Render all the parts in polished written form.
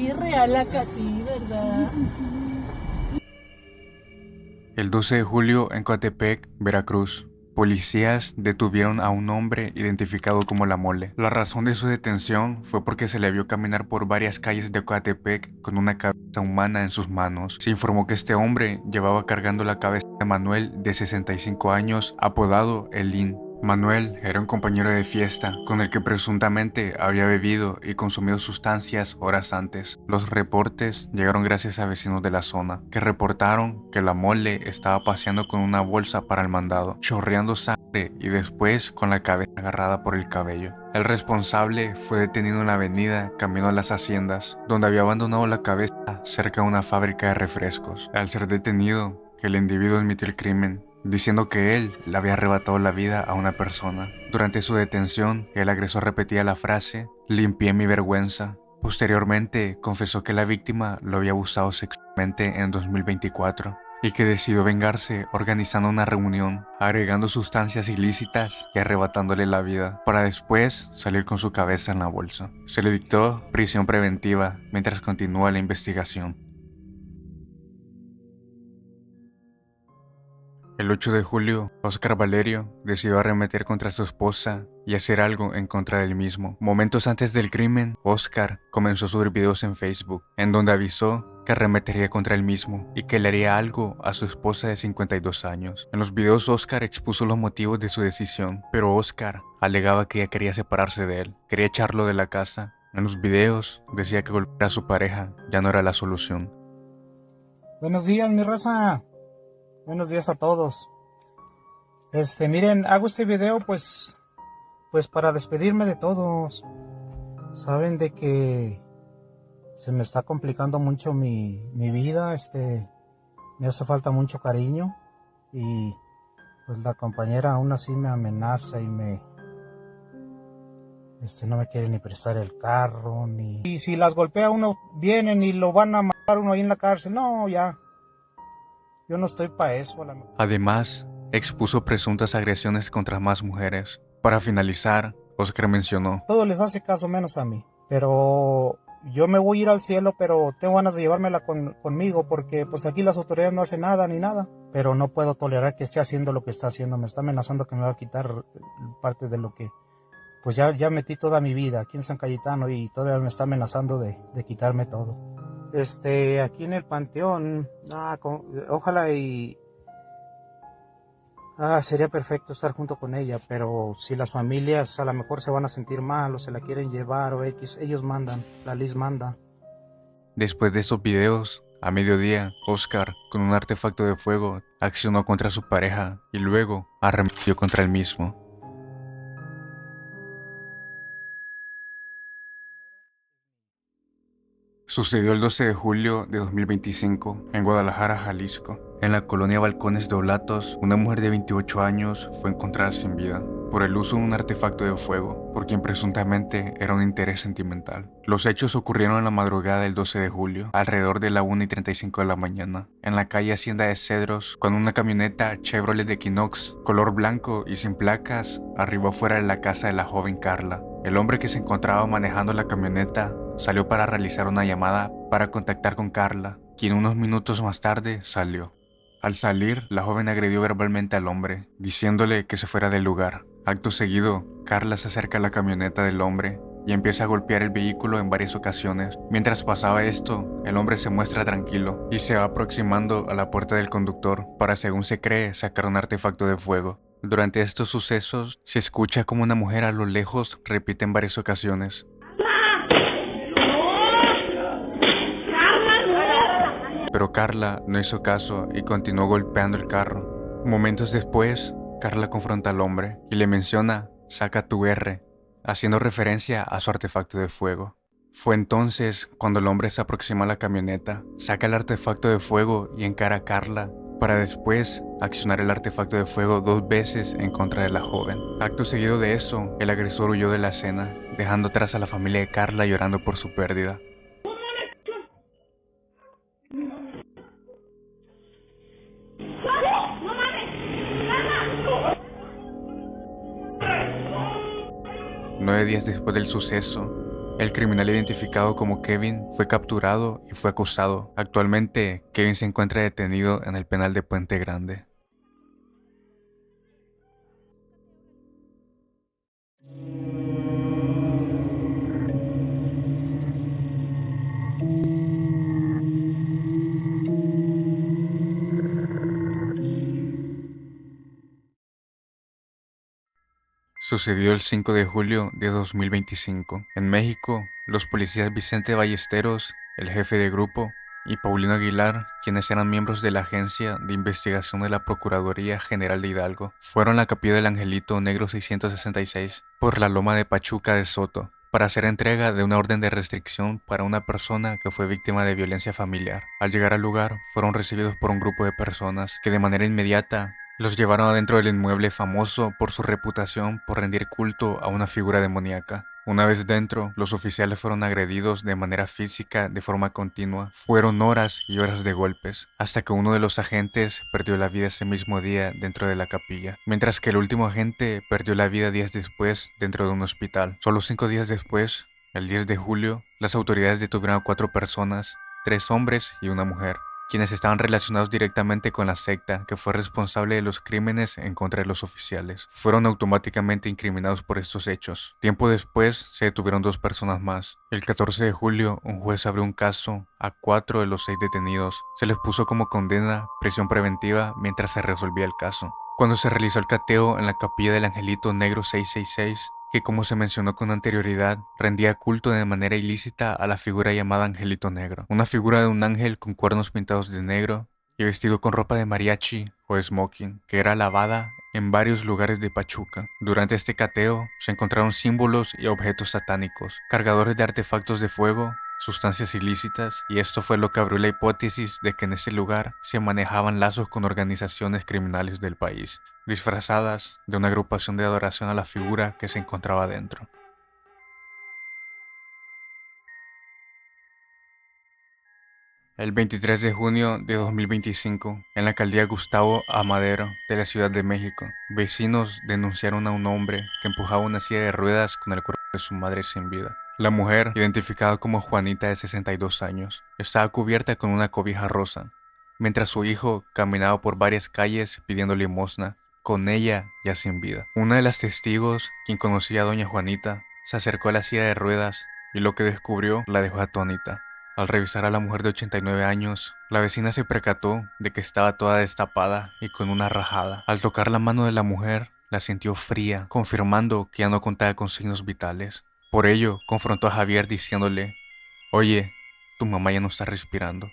sí, real acá, sí, ¿verdad? El 12 de julio en Coatepec, Veracruz, policías detuvieron a un hombre identificado como La Mole. La razón de su detención fue porque se le vio caminar por varias calles de Coatepec con una cabeza humana en sus manos. Se informó que este hombre llevaba cargando la cabeza de Manuel, de 65 años, apodado El Lin. Manuel era un compañero de fiesta con el que presuntamente había bebido y consumido sustancias horas antes. Los reportes llegaron gracias a vecinos de la zona, que reportaron que La Mole estaba paseando con una bolsa para el mandado, chorreando sangre y después con la cabeza agarrada por el cabello. El responsable fue detenido en la avenida camino a las haciendas, donde había abandonado la cabeza cerca de una fábrica de refrescos. Al ser detenido, el individuo admitió el crimen, diciendo que él le había arrebatado la vida a una persona. Durante su detención, el agresor repetía la frase: "Limpié mi vergüenza". Posteriormente, confesó que la víctima lo había abusado sexualmente en 2024 y que decidió vengarse organizando una reunión, agregando sustancias ilícitas y arrebatándole la vida, para después salir con su cabeza en la bolsa. Se le dictó prisión preventiva mientras continúa la investigación. El 8 de julio, Oscar Valerio decidió arremeter contra su esposa y hacer algo en contra del mismo. Momentos antes del crimen, Oscar comenzó a subir videos en Facebook, en donde avisó que arremetería contra él mismo y que le haría algo a su esposa de 52 años. En los videos, Oscar expuso los motivos de su decisión, pero Oscar alegaba que ella quería separarse de él, quería echarlo de la casa. En los videos decía que golpear a su pareja ya no era la solución. Buenos días, mi raza. Buenos días a todos. Miren, hago este video pues para despedirme de todos. Saben de que se me está complicando mucho mi vida, me hace falta mucho cariño y pues la compañera aún así me amenaza y no me quiere ni prestar el carro, ni... Y si las golpea uno, vienen y lo van a matar uno ahí en la cárcel. No, ya. Yo no estoy para eso. Además, expuso presuntas agresiones contra más mujeres. Para finalizar, Oscar mencionó: todo les hace caso menos a mí, pero yo me voy a ir al cielo, pero tengo ganas de llevármela conmigo, porque pues aquí las autoridades no hacen nada ni nada, pero no puedo tolerar que esté haciendo lo que está haciendo. Me está amenazando que me va a quitar parte de lo que pues ya metí toda mi vida aquí en San Cayetano, y todavía me está amenazando de quitarme todo. Aquí en el panteón, ojalá y sería perfecto estar junto con ella, pero si las familias a lo mejor se van a sentir mal o se la quieren llevar o X, ellos mandan, la Liz manda. Después de esos videos, a mediodía, Oscar, con un artefacto de fuego, accionó contra su pareja y luego arremetió contra él mismo. Sucedió el 12 de julio de 2025 en Guadalajara, Jalisco. En la colonia Balcones de Oblatos, una mujer de 28 años fue encontrada sin vida por el uso de un artefacto de fuego, por quien presuntamente era un interés sentimental. Los hechos ocurrieron en la madrugada del 12 de julio, alrededor de la 1:35 de la mañana, en la calle Hacienda de Cedros, cuando una camioneta Chevrolet de Equinox, color blanco y sin placas, arribó fuera de la casa de la joven Carla. El hombre que se encontraba manejando la camioneta salió para realizar una llamada para contactar con Carla, quien unos minutos más tarde salió. Al salir, la joven agredió verbalmente al hombre, diciéndole que se fuera del lugar. Acto seguido, Carla se acerca a la camioneta del hombre y empieza a golpear el vehículo en varias ocasiones. Mientras pasaba esto, el hombre se muestra tranquilo y se va aproximando a la puerta del conductor para, según se cree, sacar un artefacto de fuego. Durante estos sucesos, se escucha como una mujer a lo lejos repite en varias ocasiones: pero Carla no hizo caso y continuó golpeando el carro. Momentos después, Carla confronta al hombre y le menciona: "Saca tu R", haciendo referencia a su artefacto de fuego. Fue entonces cuando el hombre se aproxima a la camioneta, saca el artefacto de fuego y encara a Carla, para después accionar el artefacto de fuego 2 veces en contra de la joven. Acto seguido de eso, el agresor huyó de la escena, dejando atrás a la familia de Carla llorando por su pérdida. Nueve días después del suceso, El criminal identificado como Kevin fue capturado y fue acusado. Actualmente, Kevin se encuentra detenido en el penal de Puente Grande. Sucedió el 5 de julio de 2025. En México, los policías Vicente Ballesteros, el jefe de grupo, y Paulino Aguilar, quienes eran miembros de la Agencia de Investigación de la Procuraduría General de Hidalgo, fueron a la Capilla del Angelito Negro 666 por la Loma de Pachuca de Soto para hacer entrega de una orden de restricción para una persona que fue víctima de violencia familiar. Al llegar al lugar, fueron recibidos por un grupo de personas que de manera inmediata los llevaron adentro del inmueble famoso por su reputación por rendir culto a una figura demoníaca. Una vez dentro, los oficiales fueron agredidos de manera física de forma continua. Fueron horas y horas de golpes, hasta que uno de los agentes perdió la vida ese mismo día dentro de la capilla, mientras que el último agente perdió la vida días después dentro de un hospital. Solo 5 días después, el 10 de julio, las autoridades detuvieron a 4 personas, 3 hombres y una mujer, quienes estaban relacionados directamente con la secta que fue responsable de los crímenes en contra de los oficiales. Fueron automáticamente incriminados por estos hechos. Tiempo después se detuvieron 2 personas más. El 14 de julio, un juez abrió un caso a 4 de los 6 detenidos. Se les puso como condena prisión preventiva mientras se resolvía el caso. Cuando se realizó el cateo en la Capilla del Angelito Negro 666, que como se mencionó con anterioridad, rendía culto de manera ilícita a la figura llamada Angelito Negro, una figura de un ángel con cuernos pintados de negro y vestido con ropa de mariachi o smoking, que era lavada en varios lugares de Pachuca. Durante este cateo se encontraron símbolos y objetos satánicos, cargadores de artefactos de fuego, sustancias ilícitas, y esto fue lo que abrió la hipótesis de que en ese lugar se manejaban lazos con organizaciones criminales del país, disfrazadas de una agrupación de adoración a la figura que se encontraba dentro. El 23 de junio de 2025, en la alcaldía Gustavo Amadero de la Ciudad de México, vecinos denunciaron a un hombre que empujaba una silla de ruedas con el cuerpo de su madre sin vida. La mujer, identificada como Juanita de 62 años, estaba cubierta con una cobija rosa, mientras su hijo caminaba por varias calles pidiendo limosna, con ella ya sin vida. Una de las testigos, quien conocía a doña Juanita, se acercó a la silla de ruedas y lo que descubrió la dejó atónita. Al revisar a la mujer de 89 años, la vecina se percató de que estaba toda destapada y con una rajada. Al tocar la mano de la mujer, la sintió fría, confirmando que ya no contaba con signos vitales. Por ello, confrontó a Javier diciéndole: «Oye, tu mamá ya no está respirando».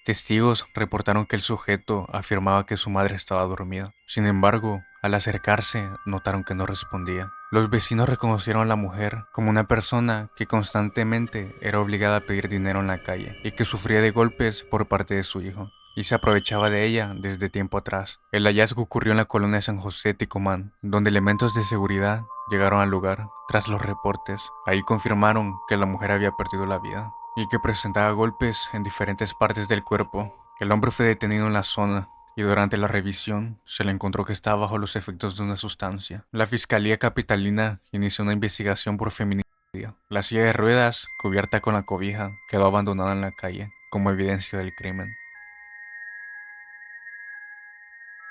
Testigos reportaron que el sujeto afirmaba que su madre estaba dormida. Sin embargo, al acercarse, notaron que no respondía. Los vecinos reconocieron a la mujer como una persona que constantemente era obligada a pedir dinero en la calle y que sufría de golpes por parte de su hijo, y se aprovechaba de ella desde tiempo atrás. El hallazgo ocurrió en la colonia San José Ticomán, donde elementos de seguridad llegaron al lugar tras los reportes. Ahí confirmaron que la mujer había perdido la vida y que presentaba golpes en diferentes partes del cuerpo. El hombre fue detenido en la zona y durante la revisión se le encontró que estaba bajo los efectos de una sustancia. La Fiscalía Capitalina inició una investigación por feminicidio. La silla de ruedas, cubierta con la cobija, quedó abandonada en la calle como evidencia del crimen.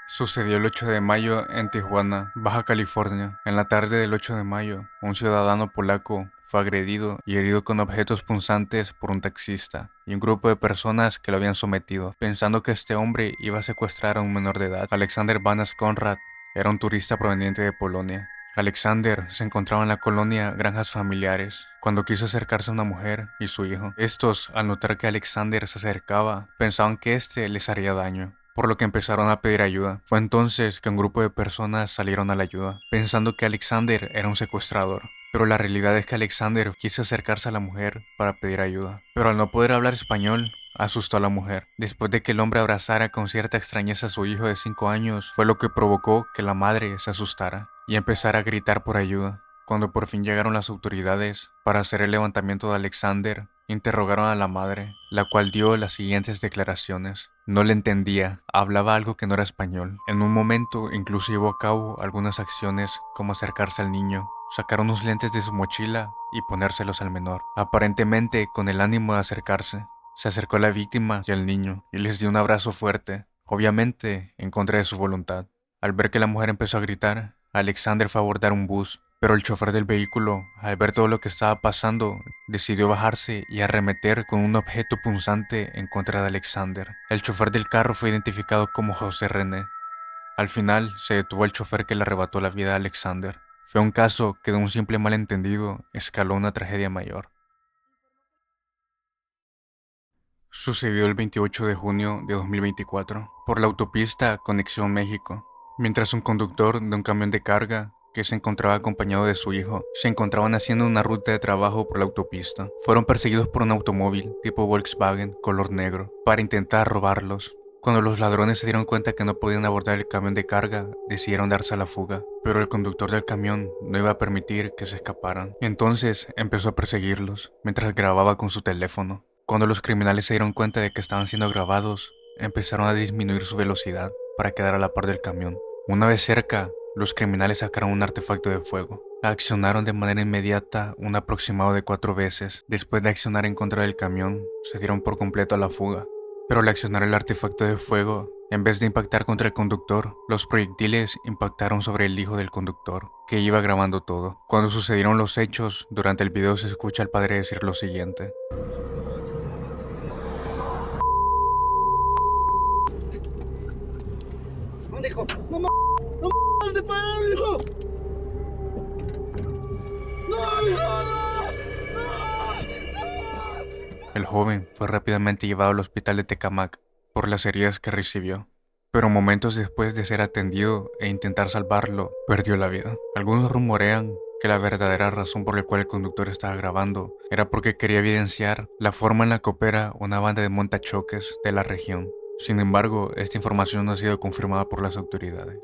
Sucedió el 8 de mayo en Tijuana, Baja California. En la tarde del 8 de mayo, un ciudadano polaco fue agredido y herido con objetos punzantes por un taxista y un grupo de personas que lo habían sometido, pensando que este hombre iba a secuestrar a un menor de edad. Alexander Banas Conrad era un turista proveniente de Polonia. Alexander se encontraba en la colonia Granjas Familiares cuando quiso acercarse a una mujer y su hijo. Estos, al notar que Alexander se acercaba, pensaban que este les haría daño, por lo que empezaron a pedir ayuda. Fue entonces que un grupo de personas salieron a la ayuda, pensando que Alexander era un secuestrador. Pero la realidad es que Alexander quiso acercarse a la mujer para pedir ayuda. Pero al no poder hablar español, asustó a la mujer. Después de que el hombre abrazara con cierta extrañeza a su hijo de 5 años, fue lo que provocó que la madre se asustara y empezara a gritar por ayuda. Cuando por fin llegaron las autoridades para hacer el levantamiento de Alexander, Interrogaron a la madre, la cual dio las siguientes declaraciones. No le entendía, hablaba algo que no era español. En un momento incluso llevó a cabo algunas acciones como acercarse al niño, sacar unos lentes de su mochila y ponérselos al menor, aparentemente con el ánimo de acercarse. Se acercó a la víctima y al niño y les dio un abrazo fuerte, obviamente en contra de su voluntad. Al ver que la mujer empezó a gritar, Alexander fue a abordar un bus, pero el chofer del vehículo, al ver todo lo que estaba pasando, decidió bajarse y arremeter con un objeto punzante en contra de Alexander. El chofer del carro fue identificado como José René. Al final, se detuvo el chofer que le arrebató la vida a Alexander. Fue un caso que de un simple malentendido escaló a una tragedia mayor. Sucedió el 28 de junio de 2024, por la autopista Conexión México, mientras un conductor de un camión de carga, que se encontraba acompañado de su hijo, se encontraban haciendo una ruta de trabajo por la autopista. Fueron perseguidos por un automóvil tipo Volkswagen color negro para intentar robarlos. Cuando los ladrones se dieron cuenta que no podían abordar el camión de carga, decidieron darse a la fuga, pero el conductor del camión no iba a permitir que se escaparan. Entonces empezó a perseguirlos, mientras grababa con su teléfono. Cuando los criminales se dieron cuenta de que estaban siendo grabados, empezaron a disminuir su velocidad para quedar a la par del camión. Una vez cerca, los criminales sacaron un artefacto de fuego. Accionaron de manera inmediata un aproximado de 4 veces. Después de accionar en contra del camión, se dieron por completo a la fuga. Pero al accionar el artefacto de fuego, en vez de impactar contra el conductor, los proyectiles impactaron sobre el hijo del conductor, que iba grabando todo. Cuando sucedieron los hechos, durante el video se escucha al padre decir lo siguiente. Hijo, no no te pares, hijo. No, hijo, El joven fue rápidamente llevado al hospital de Tecámac por las heridas que recibió, pero momentos después de ser atendido e intentar salvarlo, perdió la vida. Algunos rumorean que la verdadera razón por la cual el conductor estaba grabando era porque quería evidenciar la forma en la que opera una banda de montachoques de la región. Sin embargo, esta información no ha sido confirmada por las autoridades.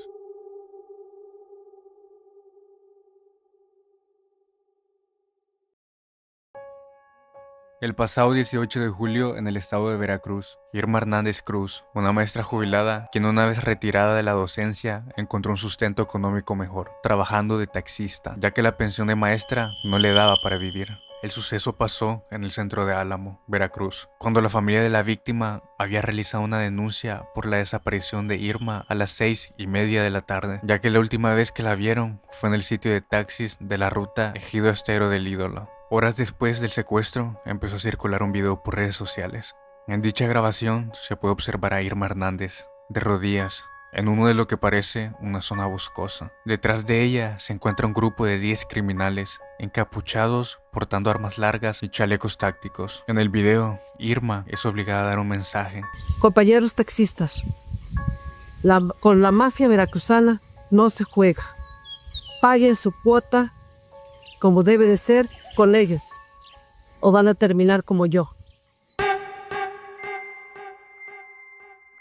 El pasado 18 de julio, en el estado de Veracruz, Irma Hernández Cruz, una maestra jubilada, quien una vez retirada de la docencia, encontró un sustento económico mejor, trabajando de taxista, ya que la pensión de maestra no le daba para vivir. El suceso pasó en el centro de Álamo, Veracruz, cuando la familia de la víctima había realizado una denuncia por la desaparición de Irma a las 6:30 de la tarde, ya que la última vez que la vieron fue en el sitio de taxis de la ruta Ejido Estero del Ídolo. Horas después del secuestro, empezó a circular un video por redes sociales. En dicha grabación se puede observar a Irma Hernández, de rodillas, en uno de lo que parece una zona boscosa. Detrás de ella se encuentra un grupo de 10 criminales, encapuchados, portando armas largas y chalecos tácticos. En el video, Irma es obligada a dar un mensaje. Compañeros taxistas, con la mafia veracruzana no se juega. Paguen su cuota como debe de ser con ellos, o van a terminar como yo.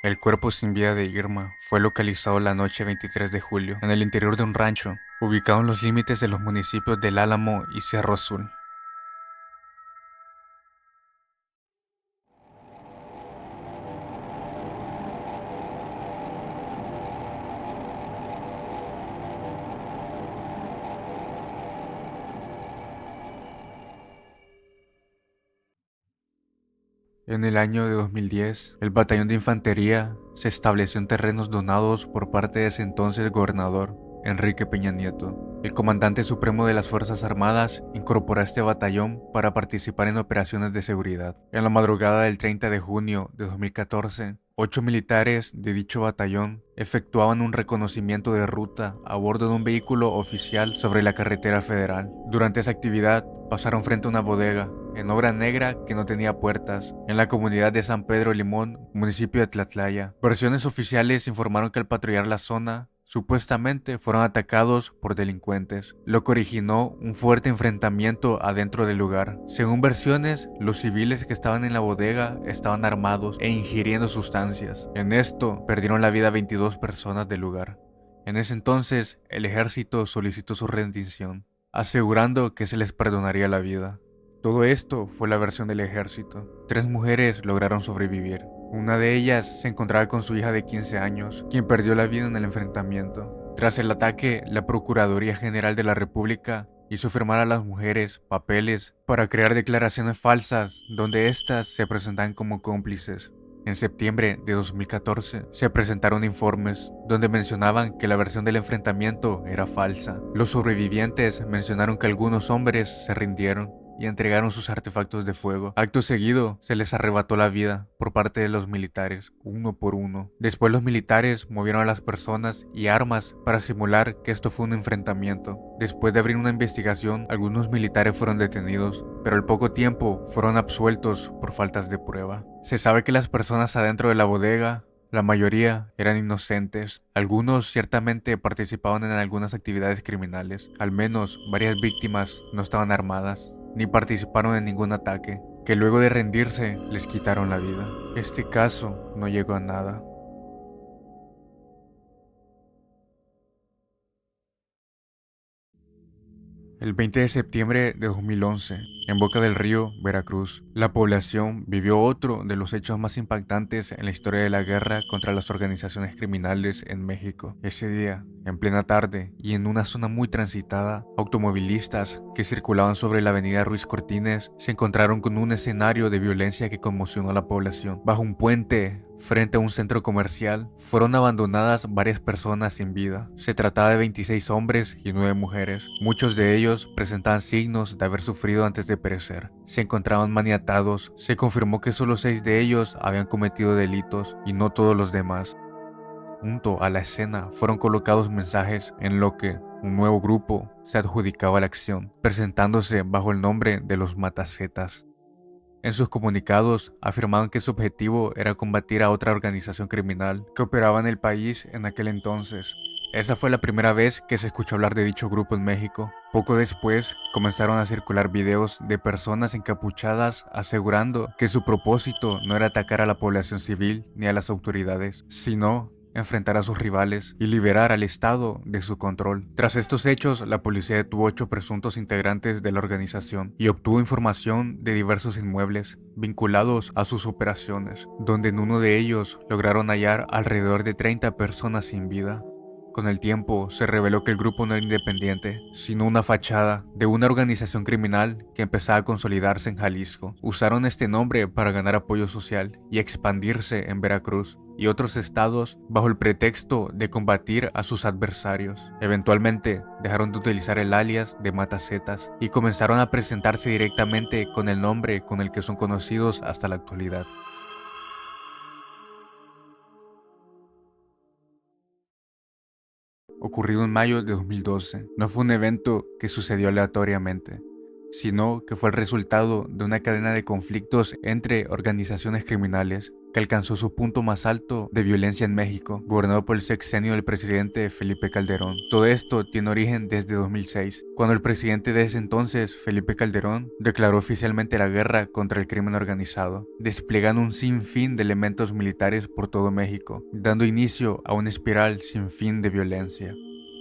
El cuerpo sin vida de Irma fue localizado la noche 23 de julio en el interior de un rancho, ubicado en los límites de los municipios del Álamo y Cerro Azul. En el año de 2010, el batallón de infantería se estableció en terrenos donados por parte de ese entonces gobernador, Enrique Peña Nieto. El comandante supremo de las Fuerzas Armadas incorporó a este batallón para participar en operaciones de seguridad. En la madrugada del 30 de junio de 2014, 8 militares de dicho batallón efectuaban un reconocimiento de ruta a bordo de un vehículo oficial sobre la carretera federal. Durante esa actividad, pasaron frente a una bodega en obra negra que no tenía puertas, en la comunidad de San Pedro Limón, municipio de Tlatlaya. Versiones oficiales informaron que al patrullar la zona, supuestamente fueron atacados por delincuentes, lo que originó un fuerte enfrentamiento adentro del lugar. Según versiones, los civiles que estaban en la bodega estaban armados e ingiriendo sustancias. En esto, perdieron la vida 22 personas del lugar. En ese entonces, el ejército solicitó su rendición, asegurando que se les perdonaría la vida. Todo esto fue la versión del ejército. 3 mujeres lograron sobrevivir. Una de ellas se encontraba con su hija de 15 años, quien perdió la vida en el enfrentamiento. Tras el ataque, la Procuraduría General de la República hizo firmar a las mujeres papeles para crear declaraciones falsas donde éstas se presentaban como cómplices. En septiembre de 2014 se presentaron informes donde mencionaban que la versión del enfrentamiento era falsa. Los sobrevivientes mencionaron que algunos hombres se rindieron y entregaron sus artefactos de fuego. Acto seguido, se les arrebató la vida por parte de los militares, uno por uno. Después los militares movieron a las personas y armas para simular que esto fue un enfrentamiento. Después de abrir una investigación, algunos militares fueron detenidos, pero al poco tiempo fueron absueltos por faltas de prueba. Se sabe que las personas adentro de la bodega, la mayoría eran inocentes. Algunos ciertamente participaban en algunas actividades criminales. Al menos varias víctimas no estaban armadas ni participaron en ningún ataque, que luego de rendirse les quitaron la vida. Este caso no llegó a nada. El 20 de septiembre de 2011, en Boca del Río, Veracruz, la población vivió otro de los hechos más impactantes en la historia de la guerra contra las organizaciones criminales en México. Ese día, en plena tarde y en una zona muy transitada, automovilistas que circulaban sobre la avenida Ruiz Cortines se encontraron con un escenario de violencia que conmocionó a la población. Bajo un puente, frente a un centro comercial, fueron abandonadas varias personas sin vida. Se trataba de 26 hombres y 9 mujeres. Muchos de ellos presentaban signos de haber sufrido antes de perecer. Se encontraban maniatados. Se confirmó que solo 6 de ellos habían cometido delitos y no todos los demás. Junto a la escena fueron colocados mensajes en lo que un nuevo grupo se adjudicaba la acción, presentándose bajo el nombre de los Matacetas. En sus comunicados afirmaban que su objetivo era combatir a otra organización criminal que operaba en el país en aquel entonces. Esa fue la primera vez que se escuchó hablar de dicho grupo en México. Poco después comenzaron a circular videos de personas encapuchadas asegurando que su propósito no era atacar a la población civil ni a las autoridades, sino enfrentar a sus rivales y liberar al Estado de su control. Tras estos hechos, la policía detuvo 8 presuntos integrantes de la organización y obtuvo información de diversos inmuebles vinculados a sus operaciones, donde en uno de ellos lograron hallar alrededor de 30 personas sin vida. Con el tiempo, se reveló que el grupo no era independiente, sino una fachada de una organización criminal que empezaba a consolidarse en Jalisco. Usaron este nombre para ganar apoyo social y expandirse en Veracruz y otros estados bajo el pretexto de combatir a sus adversarios. Eventualmente, dejaron de utilizar el alias de Matacetas y comenzaron a presentarse directamente con el nombre con el que son conocidos hasta la actualidad. Ocurrido en mayo de 2012, no fue un evento que sucedió aleatoriamente, sino que fue el resultado de una cadena de conflictos entre organizaciones criminales que alcanzó su punto más alto de violencia en México, gobernado por el sexenio del presidente Felipe Calderón. Todo esto tiene origen desde 2006, cuando el presidente de ese entonces, Felipe Calderón, declaró oficialmente la guerra contra el crimen organizado, desplegando un sinfín de elementos militares por todo México, dando inicio a una espiral sin fin de violencia.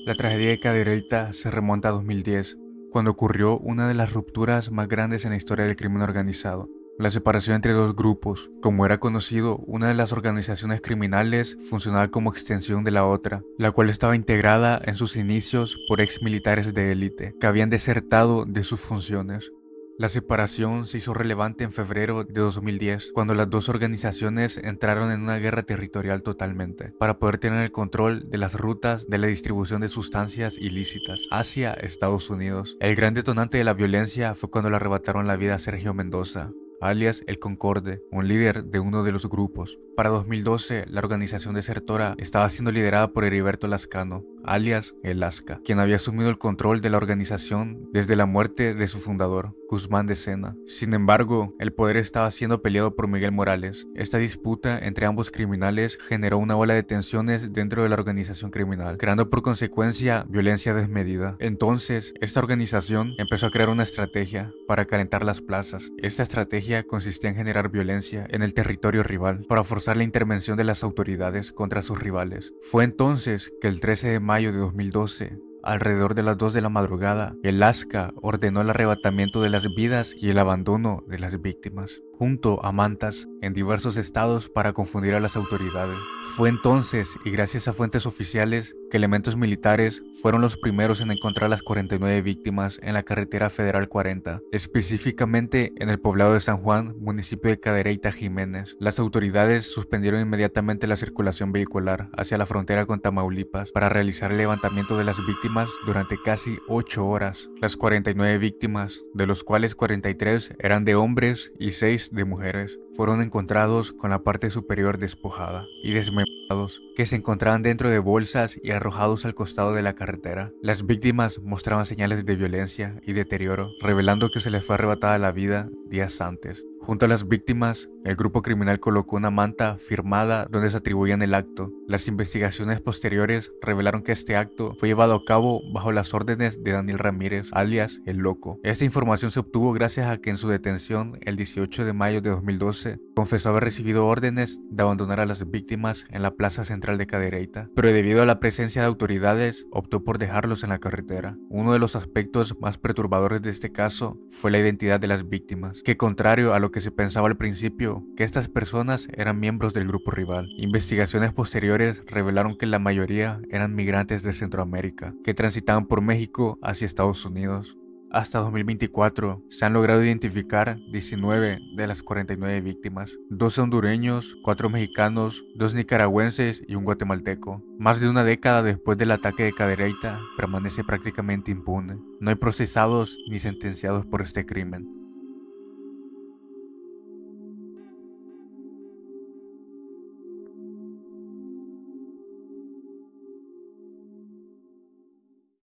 La tragedia de Cadereyta se remonta a 2010, cuando ocurrió una de las rupturas más grandes en la historia del crimen organizado. La separación entre dos grupos. Como era conocido, una de las organizaciones criminales funcionaba como extensión de la otra, la cual estaba integrada en sus inicios por ex militares de élite, que habían desertado de sus funciones. La separación se hizo relevante en febrero de 2010, cuando las dos organizaciones entraron en una guerra territorial totalmente, para poder tener el control de las rutas de la distribución de sustancias ilícitas hacia Estados Unidos. El gran detonante de la violencia fue cuando le arrebataron la vida a Sergio Mendoza, alias El Concorde, un líder de uno de los grupos. Para 2012, la organización desertora estaba siendo liderada por Heriberto Lascano, alias El Lasca, quien había asumido el control de la organización desde la muerte de su fundador, Guzmán de Sena. Sin embargo, el poder estaba siendo peleado por Miguel Morales. Esta disputa entre ambos criminales generó una ola de tensiones dentro de la organización criminal, creando por consecuencia violencia desmedida. Entonces, esta organización empezó a crear una estrategia para calentar las plazas. Esta estrategia consistía en generar violencia en el territorio rival para forzar la intervención de las autoridades contra sus rivales. Fue entonces que el 13 de mayo de 2012, alrededor de las 2 de la madrugada, el ASCA ordenó el arrebatamiento de las vidas y el abandono de las víctimas, junto a mantas en diversos estados para confundir a las autoridades. Fue entonces, y gracias a fuentes oficiales, que elementos militares fueron los primeros en encontrar las 49 víctimas en la carretera federal 40, específicamente en el poblado de San Juan, municipio de Cadereyta, Jiménez. Las autoridades suspendieron inmediatamente la circulación vehicular hacia la frontera con Tamaulipas para realizar el levantamiento de las víctimas durante casi 8 horas. Las 49 víctimas, de los cuales 43 eran de hombres y 6 de mujeres, fueron encontrados con la parte superior despojada y desmembrados, que se encontraban dentro de bolsas y arrojados al costado de la carretera. Las víctimas mostraban señales de violencia y deterioro, revelando que se les fue arrebatada la vida días antes. Junto a las víctimas, el grupo criminal colocó una manta firmada donde se atribuían el acto. Las investigaciones posteriores revelaron que este acto fue llevado a cabo bajo las órdenes de Daniel Ramírez, alias El Loco. Esta información se obtuvo gracias a que en su detención, el 18 de mayo de 2012, confesó haber recibido órdenes de abandonar a las víctimas en la plaza central de Cadereyta, pero debido a la presencia de autoridades, optó por dejarlos en la carretera. Uno de los aspectos más perturbadores de este caso fue la identidad de las víctimas, que contrario a lo que se pensaba al principio, que estas personas eran miembros del grupo rival. Investigaciones posteriores revelaron que la mayoría eran migrantes de Centroamérica, que transitaban por México hacia Estados Unidos. Hasta 2024 se han logrado identificar 19 de las 49 víctimas, 12 hondureños, 4 mexicanos, 2 nicaragüenses y un guatemalteco. Más de una década después del ataque de Cadereyta, permanece prácticamente impune. No hay procesados ni sentenciados por este crimen.